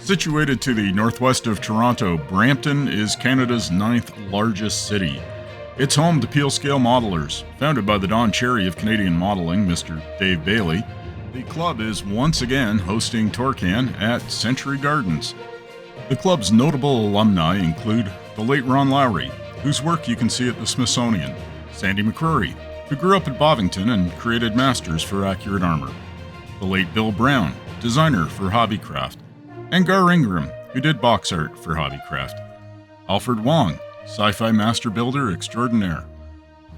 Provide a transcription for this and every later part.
Situated to the northwest of Toronto, Brampton is Canada's 9th largest city. It's home to Peel Scale Modelers. Founded by the Don Cherry of Canadian modeling, Mr. Dave Bailey, the club is once again hosting Torcan at Century Gardens. The club's notable alumni include the late Ron Lowry, whose work you can see at the Smithsonian, Sandy McCrory, who grew up at Bovington and created masters for accurate armor, the late Bill Brown, designer for Hobbycraft, and Gar Ingram, who did box art for Hobbycraft, Alfred Wong, Sci-Fi master builder extraordinaire,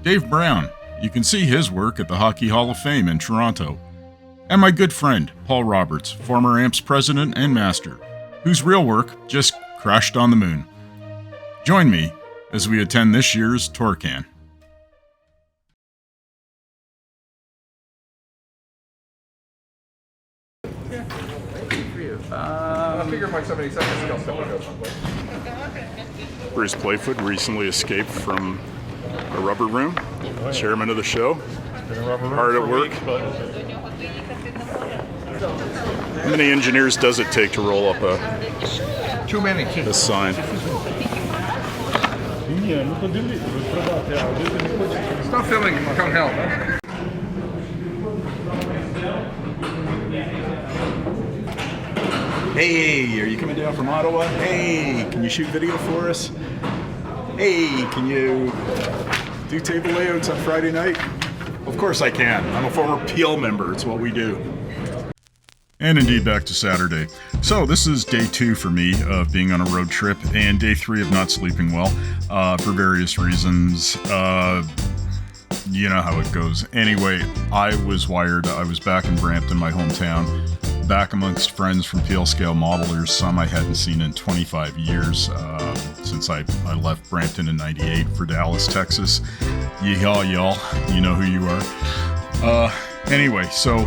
Dave Brown, you can see his work at the Hockey Hall of Fame in Toronto, and my good friend, Paul Roberts, former AMPS president and master, whose real work just crashed on the moon. Join me as we attend this year's Torcan. I figure my 70 seconds ago still go someplace. Bruce Playfoot recently escaped from a rubber room, chairman of the show, hard at work. How many engineers does it take to roll up Too many. a sign? Stop filming, it can't help. Hey, are you coming down from Ottawa? Hey, can you shoot video for us? Hey, can you do table layouts on Friday night? Of course I can. I'm a former Peel member. It's what we do. And indeed, back to Saturday. So this is day 2 for me of being on a road trip, and day 3 of not sleeping well for various reasons. You know how it goes. Anyway, I was wired. I was back in Brampton, my hometown, back amongst friends from Peel Scale Modelers, some I hadn't seen in 25 years since I left Brampton in 98 for Dallas, Texas. Yeehaw, y'all. You know who you are. Anyway, so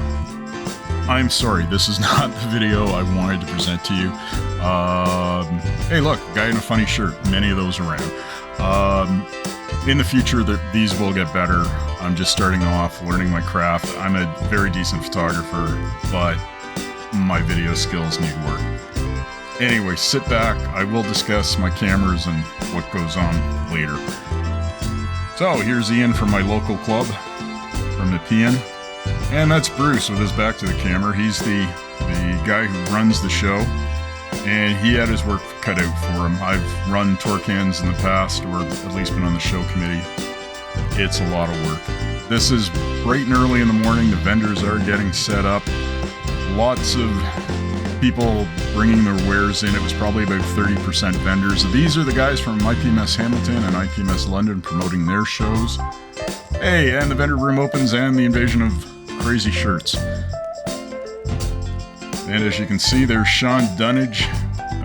I'm sorry, this is not the video I wanted to present to you. Hey, look, guy in a funny shirt. Many of those around. In the future, these will get better. I'm just starting off, learning my craft. I'm a very decent photographer, but my video skills need work. Anyway, sit back. I will discuss my cameras and what goes on later. So here's Ian from my local club, from Nepean. And that's Bruce with his back to the camera. He's the guy who runs the show, and he had his work cut out for him. I've run Torcans in the past, or at least been on the show committee. It's a lot of work. This is bright and early in the morning. The vendors are getting set up. Lots of people bringing their wares in. It was probably about 30% vendors. These are the guys from IPMS Hamilton and IPMS London promoting their shows. Hey, and the vendor room opens and the invasion of crazy shirts. And as you can see, there's Sean Dunnage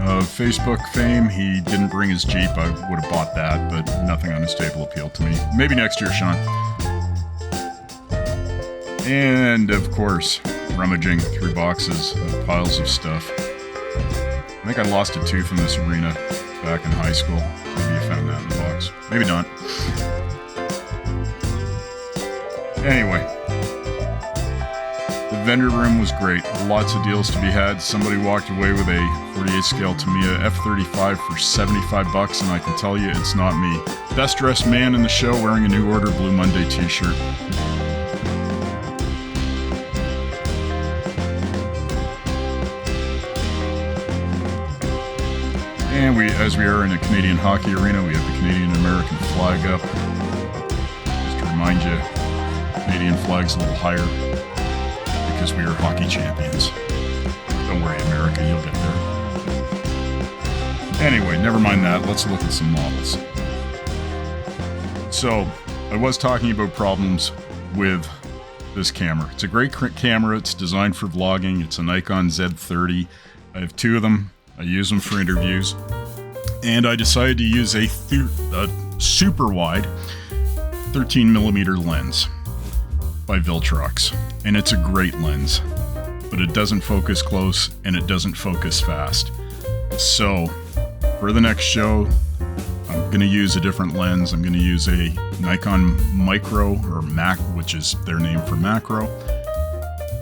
of Facebook fame. He didn't bring his Jeep. I would have bought that, but nothing on his table appealed to me. Maybe next year, Sean. And of course, rummaging through boxes of piles of stuff. I think I lost a tooth in this arena back in high school. Maybe you found that in the box. Maybe not. Anyway, the vendor room was great. Lots of deals to be had. Somebody walked away with a 48 scale Tamiya F35 for $75, and I can tell you it's not me. Best dressed man in the show wearing a New Order Blue Monday t-shirt. And as we are in a Canadian hockey arena, we have the Canadian-American flag up. Just to remind you, Canadian flag's a little higher because we are hockey champions. Don't worry, America, you'll get there. Anyway, never mind that. Let's look at some models. So, I was talking about problems with this camera. It's a great camera. It's designed for vlogging. It's a Nikon Z30. I have 2 of them. I use them for interviews, and I decided to use a super wide 13mm lens by Viltrox, and it's a great lens, but it doesn't focus close and it doesn't focus fast. So for the next show, I'm going to use a different lens. I'm going to use a Nikon Micro, or Mac, which is their name for macro.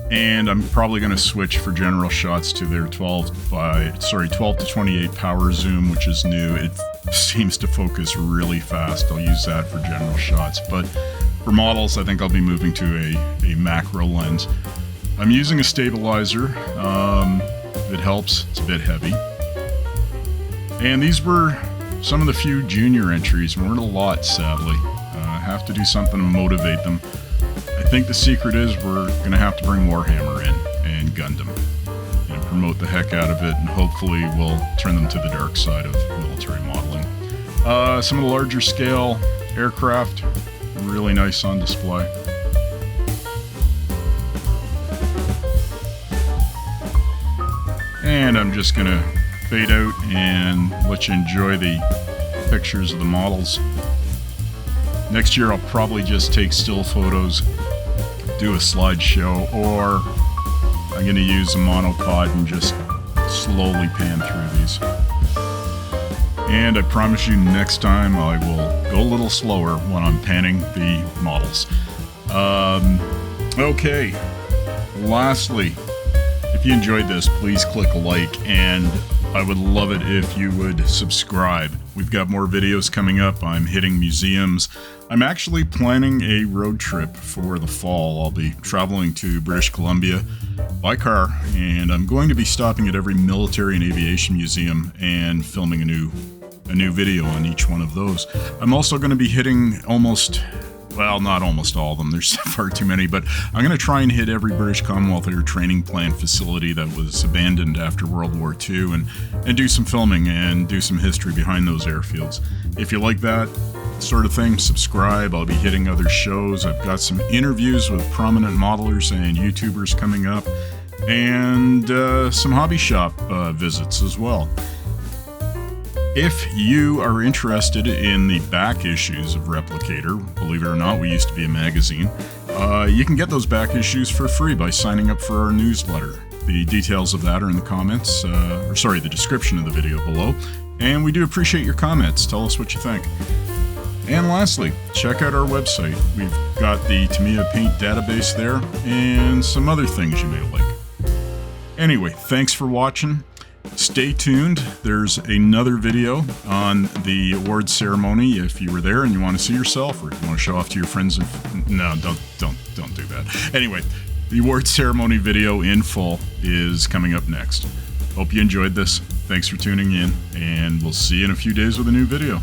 And I'm probably going to switch for general shots to their 12 to 28 power zoom, which is new. It seems to focus really fast. I'll use that for general shots. But for models, I think I'll be moving to a macro lens. I'm using a stabilizer. It helps. It's a bit heavy. And these were some of the few junior entries. Weren't a lot, sadly. I have to do something to motivate them. I think the secret is we're going to have to bring Warhammer in and Gundam. You know, promote the heck out of it, and hopefully we'll turn them to the dark side of military modeling. Some of the larger scale aircraft, really nice on display. And I'm just going to fade out and let you enjoy the pictures of the models. Next year I'll probably just take still photos, do a slideshow, or I'm going to use a monopod and just slowly pan through these. And I promise you next time I will go a little slower when I'm panning the models. Okay, lastly, if you enjoyed this, please click like, and I would love it if you would subscribe. We've got more videos coming up. I'm hitting museums. I'm actually planning a road trip for the fall. I'll be traveling to British Columbia by car, and I'm going to be stopping at every military and aviation museum and filming a new video on each one of those. I'm also going to be hitting not almost all of them, there's far too many, but I'm going to try and hit every British Commonwealth Air Training Plant facility that was abandoned after World War II and do some filming and do some history behind those airfields. If you like that sort of thing, subscribe. I'll be hitting other shows. I've got some interviews with prominent modelers and YouTubers coming up, and some hobby shop visits as well. If you are interested in the back issues of Replikator, believe it or not, we used to be a magazine, you can get those back issues for free by signing up for our newsletter. The details of that are in the comments, the description of the video below. And we do appreciate your comments. Tell us what you think. And lastly, check out our website. We've got the Tamiya Paint database there and some other things you may like. Anyway, thanks for watching. Stay tuned. There's another video on the awards ceremony if you were there and you want to see yourself, or you want to show off to your friends. No, don't do that. Anyway, the awards ceremony video in full is coming up next. Hope you enjoyed this. Thanks for tuning in, and we'll see you in a few days with a new video.